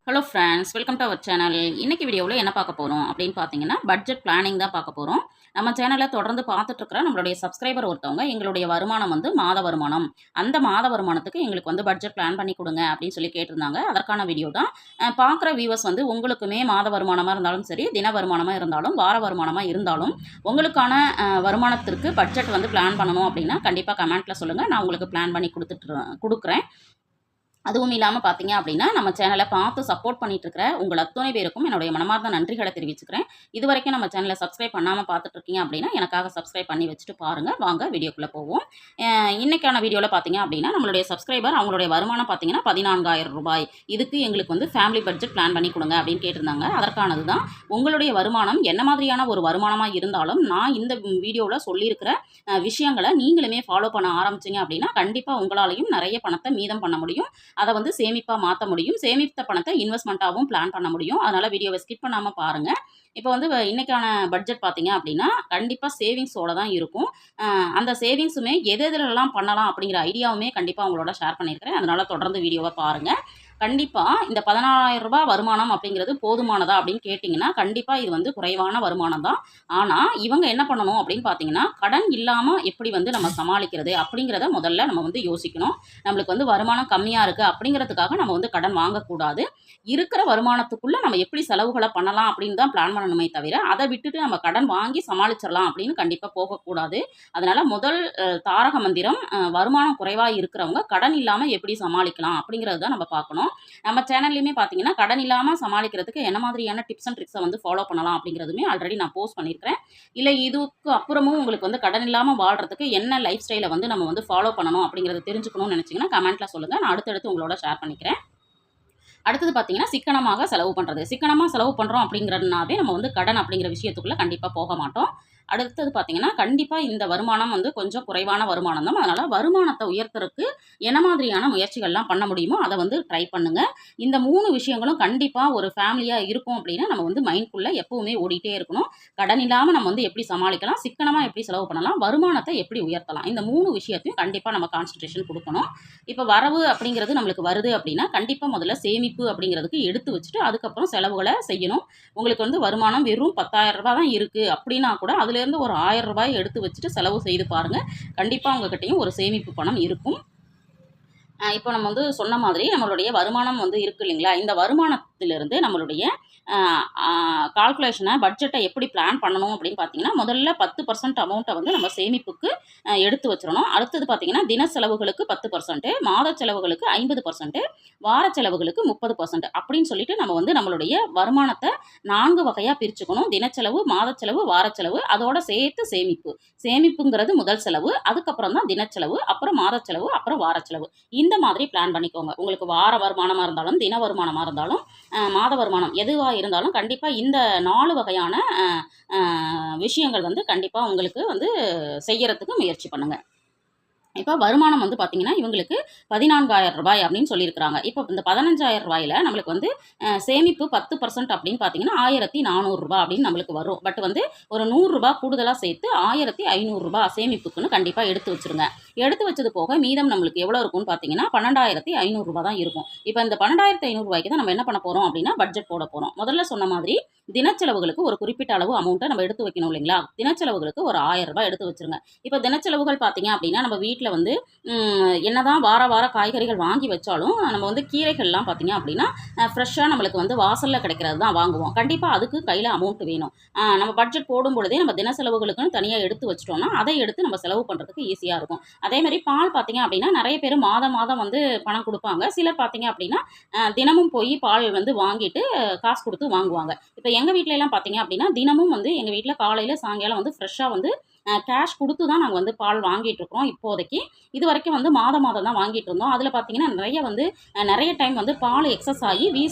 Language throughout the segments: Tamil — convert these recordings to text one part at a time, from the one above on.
Hello friends, welcome to our channel. இன்னைக்கு வீடியோவில் என்ன பார்க்க போகிறோம் அப்படின்னு பார்த்தீங்கன்னா, பட்ஜெட் பிளானிங் தான் பார்க்க போகிறோம். நம்ம சேனலை தொடர்ந்து பார்த்துட்ருக்கிற நம்மளுடைய சப்ஸ்கிரைபர் ஒருத்தவங்க எங்களுடைய வருமானம் வந்து மாத வருமானம், அந்த மாத வருமானத்துக்கு எங்களுக்கு வந்து பட்ஜெட் பிளான் பண்ணி கொடுங்க அப்படின்னு சொல்லி கேட்டிருந்தாங்க. அதற்கான வீடியோ தான். பார்க்குற வியூவர்ஸ் வந்து உங்களுக்குமே மாத வருமானமாக இருந்தாலும் சரி, தின வருமானமாக இருந்தாலும், வார வருமானமாக இருந்தாலும், உங்களுக்கான வருமானத்திற்கு பட்ஜெட் வந்து பிளான் பண்ணணும் அப்படின்னா கண்டிப்பாக கமெண்ட்டில் சொல்லுங்கள். நான் உங்களுக்கு பிளான் பண்ணி கொடுக்குறேன். அதுவும் இல்லாமல் பார்த்தீங்க அப்படின்னா, நம்ம சேனலை பார்த்து சப்போர்ட் பண்ணிட்டு இருக்கிற உங்கள் அத்தனை பேருக்கும் என்னுடைய மனமார்ந்த நன்றிகளை தெரிவிச்சுக்கிறேன். இதுவரைக்கும் நம்ம சேனலை சப்ஸ்கிரைப் பண்ணாமல் பார்த்துட்டு இருக்கீங்க அப்படின்னா, எனக்காக சப்ஸ்கிரைப் பண்ணி வச்சுட்டு பாருங்கள். வாங்க வீடியோக்குள்ளே போவோம். இன்னைக்கான வீடியோவில் பார்த்தீங்க அப்படின்னா, நம்மளுடைய சப்ஸ்கிரைபர் அவங்களுடைய வருமானம் பார்த்தீங்கன்னா 14,000 ரூபாய். இதுக்கு எங்களுக்கு வந்து ஃபேமிலி பட்ஜெட் பிளான் பண்ணி கொடுங்க அப்படின்னு கேட்டிருந்தாங்க. அதற்கானது தான். உங்களுடைய வருமானம் என்ன மாதிரியான ஒரு வருமானமாக இருந்தாலும், நான் இந்த வீடியோவில் சொல்லியிருக்கிற விஷயங்களை நீங்களுமே ஃபாலோ பண்ண ஆரம்பிச்சிங்க அப்படின்னா, கண்டிப்பாக உங்களாலையும் நிறைய பணத்தை மீதம் பண்ண முடியும். அதை வந்து சேமிப்பாக மாற்ற முடியும். சேமித்த பணத்தை இன்வெஸ்ட்மெண்ட்டாகவும் பிளான் பண்ண முடியும். அதனால் வீடியோவை ஸ்கிப் பண்ணாமல் பாருங்கள். இப்போ வந்து இன்னைக்கான பட்ஜெட் பார்த்தீங்க அப்படின்னா, கண்டிப்பாக சேவிங்ஸோட தான் இருக்கும். அந்த சேவிங்ஸுமே எது எதுலலாம் பண்ணலாம் அப்படிங்கிற ஐடியாவுமே கண்டிப்பாக உங்களோட ஷேர் பண்ணியிருக்கிறேன். அதனால் தொடர்ந்து வீடியோவை பாருங்கள். கண்டிப்பாக இந்த 14,000 ரூபாய் வருமானம் அப்படிங்கிறது போதுமானதா அப்படின்னு கேட்டிங்கன்னா, கண்டிப்பாக இது வந்து குறைவான வருமானம் தான். ஆனால் இவங்க என்ன பண்ணணும் அப்படின்னு பார்த்தீங்கன்னா, கடன் இல்லாமல் எப்படி வந்து நம்ம சமாளிக்கிறது அப்படிங்கிறத முதல்ல நம்ம வந்து யோசிக்கணும். நம்மளுக்கு வந்து வருமானம் கம்மியாக இருக்குது அப்படிங்கிறதுக்காக நம்ம வந்து கடன் வாங்கக்கூடாது. இருக்கிற வருமானத்துக்குள்ளே நம்ம எப்படி செலவுகளை பண்ணலாம் அப்படின்னு தான் பிளான் பண்ணணுமே தவிர, அதை விட்டுட்டு நம்ம கடன் வாங்கி சமாளிச்சிடலாம் அப்படின்னு கண்டிப்பாக போகக்கூடாது. அதனால் முதல் தாரக மந்திரம், வருமானம் குறைவாக இருக்கிறவங்க கடன் இல்லாமல் எப்படி சமாளிக்கலாம் அப்படிங்கிறது தான் நம்ம பார்க்கணும். நம்ம சேனல்லையுமே பார்த்தீங்கன்னா, கடன் இல்லாமல் சமாளிக்கிறதுக்கு என்ன மாதிரியான டிப்ஸ் அண்ட் ட்ரிக்ஸை வந்து ஃபாலோ பண்ணலாம் அப்படிங்கிறதுமே ஆல்ரெடி நான் போஸ்ட் பண்ணியிருக்கிறேன். இல்லை இதுக்கு அப்புறமும் உங்களுக்கு வந்து கடன் இல்லாமல் வாழ்கிறதுக்கு என்ன லைஃப் ஸ்டைலை வந்து நம்ம வந்து ஃபாலோ பண்ணணும் அப்படிங்கிறத தெரிஞ்சுக்கணும்னு நினச்சிங்கன்னா கமெண்ட்டில் சொல்லுங்கள். நான் அடுத்தடுத்து உங்களோட ஷேர் பண்ணிக்கிறேன். அடுத்தது பார்த்தீங்கன்னா, சிக்கனமாக செலவு பண்ணுறது. சிக்கனமாக செலவு பண்ணுறோம் அப்படிங்கிறதுனாவே நம்ம வந்து கடன் அப்படிங்கிற விஷயத்துக்குள்ளே கண்டிப்பாக போக மாட்டோம். அடுத்தது பார்த்தீங்கன்னா, கண்டிப்பாக இந்த வருமானம் வந்து கொஞ்சம் குறைவான வருமானம் தான். அதனால் வருமானத்தை உயர்த்துறதுக்கு என்ன மாதிரியான முயற்சிகள்லாம் பண்ண முடியுமோ அதை வந்து ட்ரை பண்ணுங்கள். இந்த 3 விஷயங்களும் கண்டிப்பாக ஒரு ஃபேமிலியாக இருக்கும் அப்படின்னா நம்ம வந்து மைண்ட்குள்ளே எப்போவுமே ஓடிட்டே இருக்கணும். கடன் இல்லாமல் நம்ம வந்து எப்படி சமாளிக்கலாம், சிக்கனமாக எப்படி செலவு பண்ணலாம், வருமானத்தை எப்படி உயர்த்தலாம், இந்த 3 விஷயத்தையும் கண்டிப்பாக நம்ம கான்சன்ட்ரேஷன் கொடுக்கணும். இப்போ வரவு அப்படிங்கிறது நம்மளுக்கு வருது அப்படின்னா கண்டிப்பாக முதல்ல சேமிப்பு அப்படிங்கிறதுக்கு எடுத்து வச்சுட்டு அதுக்கப்புறம் செலவுகளை செய்யணும். உங்களுக்கு வந்து வருமானம் வெறும் 10,000 ரூபாய் தான் இருக்குது அப்படின்னா கூட அதுலேருந்து ஒரு 1,000 ரூபாய் எடுத்து வச்சுட்டு செலவு செய்து பாருங்கள். கண்டிப்பாக உங்ககிட்டயும் ஒரு சேமிப்பு பணம் இருக்கும். இப்போ நம்ம வந்து சொன்ன மாதிரி நம்மளுடைய வருமானம் வந்து இருக்குது இல்லைங்களா, இந்த வருமானத்திலிருந்து நம்மளுடைய கால்குலேஷனை பட்ஜெட்டை எப்படி பிளான் பண்ணணும் அப்படின்னு பார்த்தீங்கன்னா, முதல்ல 10% அமௌண்ட்டை வந்து நம்ம சேமிப்புக்கு எடுத்து வச்சிடணும். அடுத்தது பார்த்தீங்கன்னா, தின செலவுகளுக்கு 10%, மாத செலவுகளுக்கு 50%, வார செலவுகளுக்கு 30% அப்படின்னு சொல்லிட்டு நம்ம வந்து நம்மளுடைய வருமானத்தை 4 வகையாக பிரிச்சுக்கணும். தினச்செலவு, மாதச்செலவு, வாரச்செலவு, அதோட சேர்த்து சேமிப்பு. சேமிப்புங்கிறது முதல் செலவு, அதுக்கப்புறம் தான் தினச்செலவு, அப்புறம் மாதச்செலவு, அப்புறம் வாரச்செலவு. இந்த மாதிரி பிளான் பண்ணிக்கோங்க. உங்களுக்கு வார வருமானமாக இருந்தாலும், தின வருமானமாக இருந்தாலும், மாத வருமானம் எதுவாக இருந்தாலும் கண்டிப்பாக இந்த 4 வகையான விஷயங்கள் வந்து கண்டிப்பாக உங்களுக்கு வந்து செய்யறதுக்கு முயற்சி பண்ணுங்கள். இப்போ வருமானம் வந்து பார்த்தீங்கன்னா, இவங்களுக்கு 14,000 ரூபாய் அப்படின்னு சொல்லியிருக்கிறாங்க. இப்போ இந்த 15,000 ரூபாயில் நம்மளுக்கு வந்து சேமிப்பு 10% அப்படின்னு பார்த்தீங்கன்னா 1,400 ரூபாய் அப்படின்னு நம்மளுக்கு வரும். பட் வந்து ஒரு 100 ரூபாய் கூடுதலாக சேர்த்து 1,500 ரூபாய் சேமிப்புக்குன்னு கண்டிப்பாக எடுத்து வச்சுருங்க. எடுத்து வச்சது போக மீதம் நம்மளுக்கு எவ்வளோ இருக்கும்னு பார்த்தீங்கன்னா 12,500 ரூபாய் தான் இருக்கும். இப்போ இந்த 12,500 ரூபாய்க்கு தான் நம்ம என்ன பண்ண போகிறோம் அப்படின்னா பட்ஜெட் போட போகிறோம். முதல்ல சொன்ன மாதிரி தினச்செலவுகளுக்கு ஒரு குறிப்பிட்ட அளவு அமௌண்ட்டை நம்ம எடுத்து வைக்கணும் இல்லைங்களா, தினச்செலவுகளுக்கு ஒரு 1,000 ரூபாய் எடுத்து வச்சுருங்க. இப்போ தினச்செலவுகள் பார்த்தீங்க அப்படின்னா நம்ம வீட்டில் வந்து என்னதான் வார காய்கறிகள் வாங்கி வச்சாலும் நம்ம வந்து கீரைகள்லாம் பார்த்தீங்க அப்படின்னா ஃப்ரெஷ்ஷாக நம்மளுக்கு வந்து வாசலில் கிடைக்கிறது தான் வாங்குவோம். கண்டிப்பாக அதுக்கு கையில் அமௌண்ட் வேணும். நம்ம பட்ஜெட் போடும் பொழுதே நம்ம தின செலவுகளுக்குன்னு தனியாக எடுத்து வச்சிட்டோம்னா அதை எடுத்து நம்ம செலவு பண்ணுறதுக்கு ஈஸியாக இருக்கும். அதே மாதிரி பால் பார்த்தீங்க அப்படின்னா நிறைய பேர் மாதம் வந்து பணம் கொடுப்பாங்க. சிலர் பார்த்தீங்க அப்படின்னா தினமும் போய் பால் வந்து வாங்கிட்டு காசு கொடுத்து வாங்குவாங்க. இப்போ எங்கள் வீட்டிலலாம் பார்த்தீங்க அப்படின்னா தினமும் வந்து எங்கள் வீட்டில் காலையில் சாயங்காலம் வந்து ஃப்ரெஷ்ஷாக வந்து கேஷ் கொடுத்து தான் நாங்கள் வந்து பால் வாங்கிட்டு இருக்கிறோம் இப்போதைக்கு. இது வரைக்கும் வந்து மாதம் தான் வாங்கிட்டு இருந்தோம். அதில் பார்த்தீங்கன்னா நிறைய டைம் வந்து பால் எக்ஸஸ் ஆகி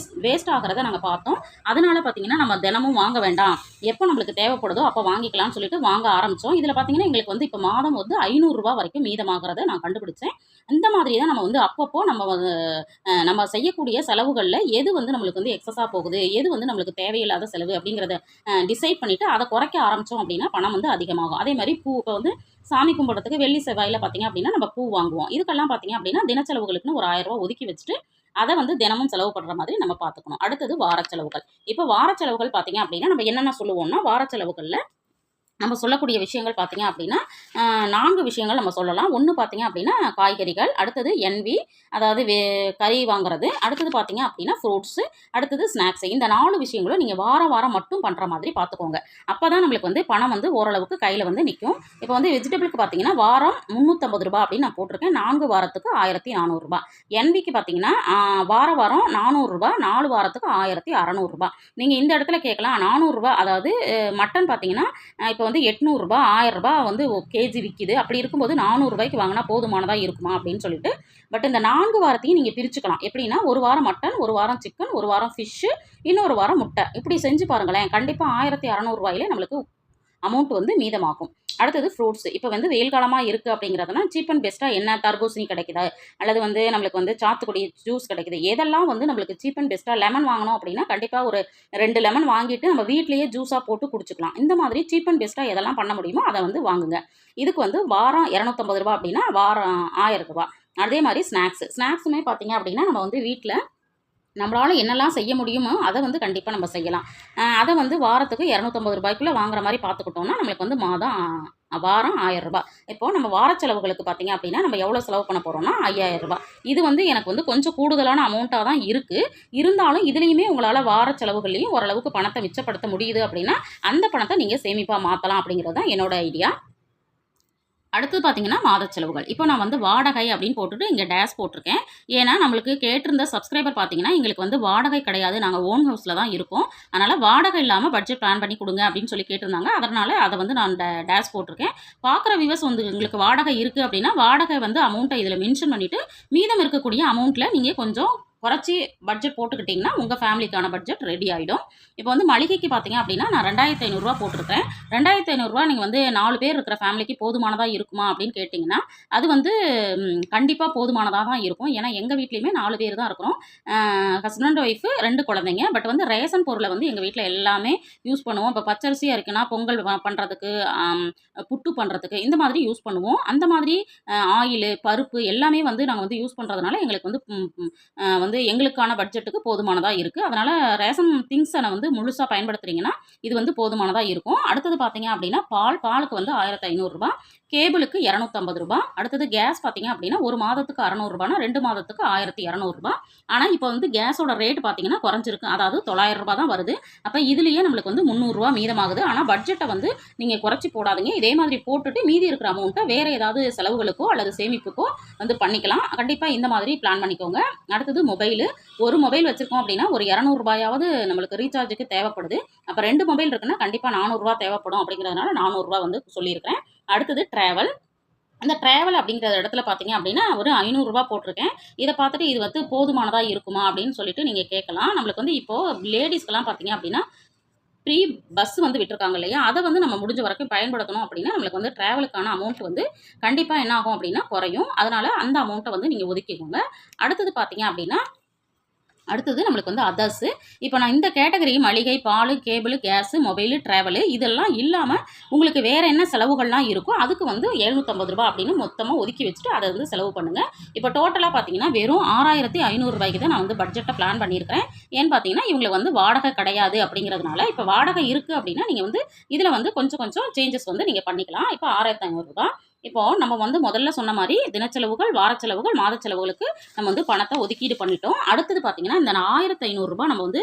வேஸ்ட் ஆகிறத நாங்கள் பார்த்தோம். அதனால பார்த்தீங்கன்னா நம்ம தினமும் வாங்க வேண்டாம், எப்போ நம்மளுக்கு தேவைப்படுதோ அப்போ வாங்கிக்கலாம்னு சொல்லிட்டு வாங்க ஆரம்பித்தோம். இதில் பார்த்தீங்கன்னா எங்களுக்கு வந்து இப்போ மாதம் வந்து 500 ரூபாய் வரைக்கும் மீதமாகிறத நான் கண்டுபிடிச்சேன். இந்த மாதிரி தான் நம்ம வந்து அப்பப்போ நம்ம செய்யக்கூடிய செலவுகளில் எது வந்து நம்மளுக்கு வந்து எக்ஸஸாக போகுது, எது வந்து நம்மளுக்கு தேவையில்லாத செலவு அப்படிங்கிறத டிசைட் பண்ணிவிட்டு அதை குறைக்க ஆரம்பித்தோம் அப்படின்னா பணம் வந்து அதிகமாகும். அதே மாதிரி மாதிரி பூ இப்போ வந்து சாமி கும்பிட்றதுக்கு வெள்ளி செவ்வாயில் பார்த்தீங்க அப்படின்னா நம்ம பூ வாங்குவோம். இதுக்கெல்லாம் பார்த்தீங்க அப்படின்னா தினச்செலவுகளுக்குன்னு ஒரு 1000 ரூபா ஒதுக்கி வச்சுட்டு அதை வந்து தினமும் செலவு பண்ணுற மாதிரி நம்ம பார்த்துக்கணும். அடுத்தது வார செலவுகள். இப்போ வார செலவுகள் பார்த்தீங்க அப்படின்னா நம்ம என்னென்ன சொல்லுவோம்னா வார செலவுகளில் நம்ம சொல்லக்கூடிய விஷயங்கள் பார்த்தீங்க அப்படின்னா 4 விஷயங்கள் நம்ம சொல்லலாம். ஒன்று பார்த்தீங்க அப்படின்னா காய்கறிகள், அடுத்தது என்வி அதாவது கறி வாங்குறது, அடுத்தது பார்த்தீங்க அப்படின்னா ஃப்ரூட்ஸு, அடுத்தது ஸ்நாக்ஸு. இந்த 4 விஷயங்களும் நீங்கள் வாரம் வாரம் பண்ண மாதிரி பார்த்துக்கோங்க. அப்போ தான் நம்மளுக்கு வந்து பணம் வந்து ஓரளவுக்கு கையில் வந்து நிற்கும். இப்போ வந்து வெஜிடபிளுக்கு பார்த்தீங்கன்னா வாரம் ரூ. 350 அப்படின்னு நான் போட்டிருக்கேன். 4 வாரத்துக்கு ரூ. 1400. என்விக்கு பார்த்தீங்கன்னா வாரம் ரூ. 400, 4 வாரத்துக்கு ரூ. 1600. நீங்கள் இந்த இடத்துல கேட்கலாம் 400 அதாவது மட்டன் பார்த்தீங்கன்னா இப்போ வந்து ரூ. 800 ரூ. 1000 வந்து கேஜி விற்கிது. அப்படி இருக்கும்போது ரூ. 400 வாங்கினா போதுமானதாக இருக்குமா அப்படின்னு சொல்லிட்டு. பட் இந்த 4 வாரத்தையும் நீங்கள் பிரிச்சுக்கலாம். எப்படின்னா ஒரு வாரம் மட்டன், ஒரு வாரம் சிக்கன், ஒரு வாரம் ஃபிஷ்ஷு, இன்னொரு வாரம் முட்டை. இப்படி செஞ்சு பாருங்களேன். கண்டிப்பாக ரூ. 1600 நம்மளுக்கு அமௌண்ட் வந்து மீதமாகும். அடுத்தது ஃப்ரூட்ஸ். இப்போ வந்து வெயில் காலமாக இருக்குது அப்படிங்கிறதுனா சீப் அண்ட் பெஸ்ட்டாக என்ன தர்பூசணி கிடைக்குதா, அல்லது வந்து நம்மளுக்கு வந்து சாத்துக்குடி ஜூஸ் கிடைக்குது, எதெல்லாம் வந்து நம்மளுக்கு சீப் அண்ட் பெஸ்ட்டாக லெமன் வாங்கினோம் அப்படின்னா கண்டிப்பாக ஒரு 2 லெமன் வாங்கிட்டு நம்ம வீட்லேயே ஜூஸாக போட்டு குடிச்சிக்கலாம். இந்த மாதிரி சீப் அண்ட் பெஸ்ட்டாக எதெல்லாம் பண்ண முடியுமோ அதை வந்து வாங்குங்க. இதுக்கு வந்து வாரம் ரூ. 250 அப்படின்னா வாரம் ரூ. 1000. அதே மாதிரி ஸ்நாக்ஸுமே பார்த்தீங்க அப்படின்னா நம்ம வந்து வீட்டில் நம்மளால் என்னெல்லாம் செய்ய முடியுமோ அதை வந்து கண்டிப்பாக நம்ம செய்யலாம். அதை வந்து வாரத்துக்கு ரூ. 250 வாங்குற மாதிரி பார்த்துக்கிட்டோம்னா நம்மளுக்கு வந்து வாரம் ரூ. 1000. இப்போது நம்ம வார செலவுகளுக்கு பார்த்தீங்க அப்படின்னா நம்ம எவ்வளோ செலவு பண்ண போகிறோம்னா ரூ. 5000. இது வந்து எனக்கு வந்து கொஞ்சம் கூடுதலான அமௌண்ட்டாக தான் இருக்குது. இருந்தாலும் இதுலேயுமே உங்களால் வார செலவுகள்லையும் ஓரளவுக்கு பணத்தை மிச்சப்படுத்த முடியுது அப்படின்னா அந்த பணத்தை நீங்கள் சேமிப்பாக மாற்றலாம் அப்படிங்கிறது தான் என்னோட ஐடியா. அடுத்தது பார்த்தீங்கன்னா மாத செலவுகள். இப்போ நான் வந்து வாடகை அப்படின்னு போட்டுட்டு இங்கே டேஷ் போட்டிருக்கேன். ஏன்னா நம்மளுக்கு கேட்டிருந்த சப்ஸ்கிரைபர் பார்த்தீங்கன்னா எங்களுக்கு வந்து வாடகை கிடையாது, நாங்கள் ஓன் ஹவுஸில் தான் இருக்கோம், அதனால் வாடகை இல்லாமல் பட்ஜெட் பிளான் பண்ணி கொடுங்க அப்படின்னு சொல்லி கேட்டிருந்தாங்க. அதனால் அதை வந்து நான் டேஷ் போட்டிருக்கேன். பார்க்குற வியூவர்ஸ் வந்து உங்களுக்கு வாடகை இருக்குது அப்படின்னா வாடகை வந்து அமௌண்ட்டை இதில் மென்ஷன் பண்ணிவிட்டு மீதம் இருக்கக்கூடிய அமௌண்ட்டில் நீங்கள் கொஞ்சம் குறைச்சி பட்ஜெட் போட்டுக்கிட்டிங்கன்னா உங்கள் ஃபேமிலிக்கான பட்ஜெட் ரெடி ஆகிடும். இப்போ வந்து மளிகைக்கு பார்த்தீங்க அப்படின்னா நான் ரூ. 2500 போட்டிருக்கேன். ரூ. 2500 நீங்கள் வந்து 4 பேர் இருக்கிற ஃபேமிலிக்கு போதுமானதாக இருக்குமா அப்படின்னு கேட்டிங்கன்னா அது வந்து கண்டிப்பாக போதுமானதாக தான் இருக்கும். ஏன்னா எங்கள் வீட்லேயுமே 4 பேர் தான் இருக்கிறோம். ஹஸ்பண்ட் ஒய்ஃபு 2 குழந்தைங்க. பட் வந்து ரேஷன் பொருளை வந்து எங்கள் வீட்டில் எல்லாமே யூஸ் பண்ணுவோம். இப்போ பச்சரிசியாக இருக்குன்னா பொங்கல் பண்ணுறதுக்கு, புட்டு பண்ணுறதுக்கு இந்த மாதிரி யூஸ் பண்ணுவோம். அந்த மாதிரி ஆயிலு, பருப்பு எல்லாமே வந்து நாங்கள் வந்து யூஸ் பண்ணுறதுனால எங்களுக்கு வந்து வந்து எங்களுக்கான பட்ஜெட்டுக்கு போதுமானதாக இருக்குது. அதனால் ரேஷன் திங்ஸை வந்து முழுசாக பயன்படுத்துகிறீங்கன்னா இது வந்து போதுமானதாக இருக்கும். அடுத்தது பார்த்தீங்க அப்படின்னா பாலுக்கு வந்து ரூ. 1500, கேபிளுக்கு ரூ. 250. அடுத்தது கேஸ் பார்த்தீங்க அப்படின்னா ஒரு மாதத்துக்கு ரூ. 600, 2 மாதத்துக்கு ரூ. 1200. ஆனால் இப்போ வந்து கேஸோட ரேட் பார்த்தீங்கன்னா குறைஞ்சிருக்கு. அதாவது ரூ. 900 தான் வருது. அப்போ இதுலேயே நம்மளுக்கு வந்து ரூ. 300 மீதமாகுது. ஆனால் பட்ஜெட்டை வந்து நீங்கள் குறைச்சி போடாதீங்க. இதே மாதிரி போட்டுட்டு மீதி இருக்கிற அமௌண்ட்டை வேறு ஏதாவது செலவுகளுக்கோ அல்லது சேமிப்புக்கோ வந்து பண்ணிக்கலாம். கண்டிப்பாக இந்த மாதிரி பிளான் பண்ணிக்கோங்க. அடுத்தது மொபைலு. ஒரு மொபைல் வச்சுருக்கோம் அப்படின்னா ஒரு ரூ. 200 நம்மளுக்கு ரீசார்ஜுக்கு தேவைப்படுது. அப்போ 2 மொபைல் இருக்குன்னா கண்டிப்பாக ரூ. 400 தேவைப்படும். அப்படிங்கிறதுனால ரூ. 400 வந்து சொல்லியிருக்கிறேன். அடுத்தது ட்ராவல். அந்த ட்ராவல் அப்படிங்கிற இடத்துல பார்த்தீங்க அப்படின்னா ஒரு ரூ. 500 போட்டிருக்கேன். இதை பார்த்துட்டு இது வந்து போதுமானதாக இருக்குமா அப்படின்னு சொல்லிட்டு நீங்கள் கேட்கலாம். நம்மளுக்கு வந்து இப்போது லேடிஸ்க்கெல்லாம் பார்த்தீங்க அப்படின்னா ஃப்ரீ பஸ் வந்து விட்டுருக்காங்க இல்லையா, அதை வந்து நம்ம முடிஞ்ச வரைக்கும் பயன்படுத்தணும் அப்படின்னா நம்மளுக்கு வந்து ட்ராவலுக்கான அமௌண்ட் வந்து கண்டிப்பாக என்ன ஆகும் அப்படின்னா குறையும். அதனால் அந்த அமௌண்ட்டை வந்து நீங்கள் ஒதுக்கிக்கோங்க. அடுத்தது பார்த்தீங்க அப்படின்னா அடுத்தது நம்மளுக்கு வந்து அதர்ஸு. இப்போ நான் இந்த கேட்டகரி மளிகை, பால், கேபிள், கேஸு, மொபைலு, ட்ராவலு இதெல்லாம் இல்லாமல் உங்களுக்கு வேறு என்ன செலவுகள்லாம் இருக்கோ அதுக்கு வந்து ரூ. 750 அப்படின்னு மொத்தமாக ஒதுக்கி வச்சுட்டு அதை வந்து செலவு பண்ணுங்கள். இப்போ டோட்டலாக பார்த்தீங்கன்னா வெறும் ரூ. 6500 தான் நான் வந்து பட்ஜெட்டை பிளான் பண்ணியிருக்கிறேன். ஏன்னு பார்த்தீங்கன்னா இவங்களுக்கு வந்து வாடகை கிடையாது அப்படிங்கிறதுனால இப்போ வாடகை இருக்குது அப்படின்னா நீங்கள் வந்து இதில் வந்து கொஞ்சம் சேஞ்சஸ் வந்து நீங்கள் பண்ணிக்கலாம். இப்போ ரூ. 6500. இப்போது நம்ம வந்து முதல்ல சொன்ன மாதிரி தினச்செலவுகள், வார செலவுகள், மாத செலவுகளுக்கு நம்ம வந்து பணத்தை ஒதுக்கீடு பண்ணிட்டோம். அடுத்தது பார்த்தீங்கன்னா இந்த ரூ. 1500 நம்ம வந்து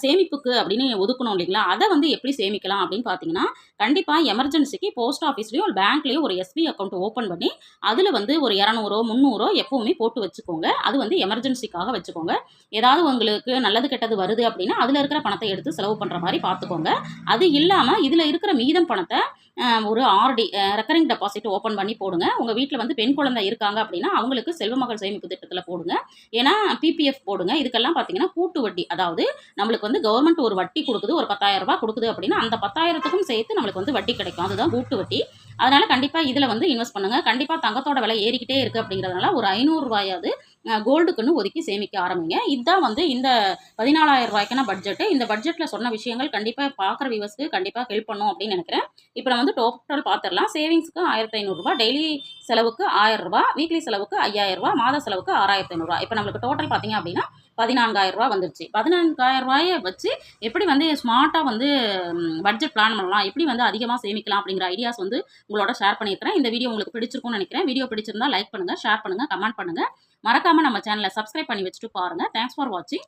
சேமிப்புக்கு அப்படின்னு ஒதுக்கணும் இல்லைங்களா, அதை வந்து எப்படி சேமிக்கலாம் அப்படின்னு பார்த்தீங்கன்னா கண்டிப்பாக எமர்ஜென்சிக்கு போஸ்ட் ஆஃபீஸ்லேயோ ஒரு பேங்க்லேயோ ஒரு எஸ்பி அக்கௌண்ட் ஓப்பன் பண்ணி அதில் வந்து ஒரு 200 300 எப்போவுமே போட்டு வச்சுக்கோங்க. அது வந்து எமர்ஜென்சிக்காக வச்சுக்கோங்க. ஏதாவது உங்களுக்கு நல்லது கெட்டது வருது அப்படின்னா அதில் இருக்கிற பணத்தை எடுத்து செலவு பண்ணுற மாதிரி பார்த்துக்கோங்க. அது இல்லாமல் இதில் இருக்கிற மீதம் பணத்தை ஒரு ஆர்டி ரெக்கரிங் டெபாசிட் ஓப்பன் பண்ணி போடுங்க. உங்கள் வீட்டில் வந்து பெண் குழந்தை இருக்காங்க அப்படின்னா அவங்களுக்கு செல்வ மகள் சேமிப்பு திட்டத்தில் போடுங்க. ஏன்னா பிபிஎஃப் போடுங்க. இதுக்கெல்லாம் பார்த்தீங்கன்னா கூட்டு வட்டி, அதாவது நம்மளுக்கு வந்து கவர்மெண்ட் ஒரு வட்டி கொடுக்குது, ஒரு ரூ. 10,000 கொடுக்குது அப்படின்னா அந்த 10,000த்துக்கும் சேர்த்து நம்மளுக்கு வந்து வட்டி கிடைக்கும். அதுதான் கூட்டு வட்டி. அதனால் கண்டிப்பாக இதில் வந்து இன்வெஸ்ட் பண்ணுங்கள். கண்டிப்பாக தங்கத்தோட விலை ஏறிக்கிட்டே இருக்குது அப்படிங்கிறதுனால ஒரு ரூ. 500 கோல்டுக்குன்னு ஒதுக்கி சேமிக்க ஆரம்பிங்க. இதுதான் வந்து இந்த 14,000 ரூபாய்க்கான பட்ஜெட்டு. இந்த பட்ஜெட்டில் சொன்ன விஷயங்கள் கண்டிப்பாக பார்க்குற வியூவர்ஸ்க்கு கண்டிப்பாக ஹெல்ப் பண்ணும் அப்படின்னு நினைக்கிறேன். இப்போ நம்ம வந்து டோட்டல் பார்த்துடலாம். சேவிங்ஸ்க்கு ரூ. 1,500, டெய்லி செலவுக்கு ரூ. 1000, வீக்லி செலவுக்கு ரூ. 5,000, மாத செலவுக்கு ரூ. 6,500. இப்போ நம்மளுக்கு டோட்டல் பார்த்தீங்க அப்படின்னா ரூ. 14,000 வந்துருச்சு. 14,000 வச்சு எப்படி வந்து ஸ்மார்ட்டாக வந்து பட்ஜெட் பிளான் பண்ணலாம், எப்படி வந்து அதிகமாக சேமிக்கலாம் அப்படிங்கிற ஐடியாஸ் வந்து உங்களோட ஷேர் பண்ணியிருக்கிறேன். இந்த வீடியோ உங்களுக்கு பிடிச்சிருக்கும்னு நினைக்கிறேன். வீடியோ பிடிச்சிருந்தா லைக் பண்ணுங்கள், ஷேர் பண்ணுங்கள், கமெண்ட் பண்ணுங்கள். மறக்காமல் நம்ம சேனலை சப்ஸ்கிரைப் பண்ணி வச்சுட்டு பாருங்கள். தேங்க்ஸ் ஃபார் வாட்சிங்.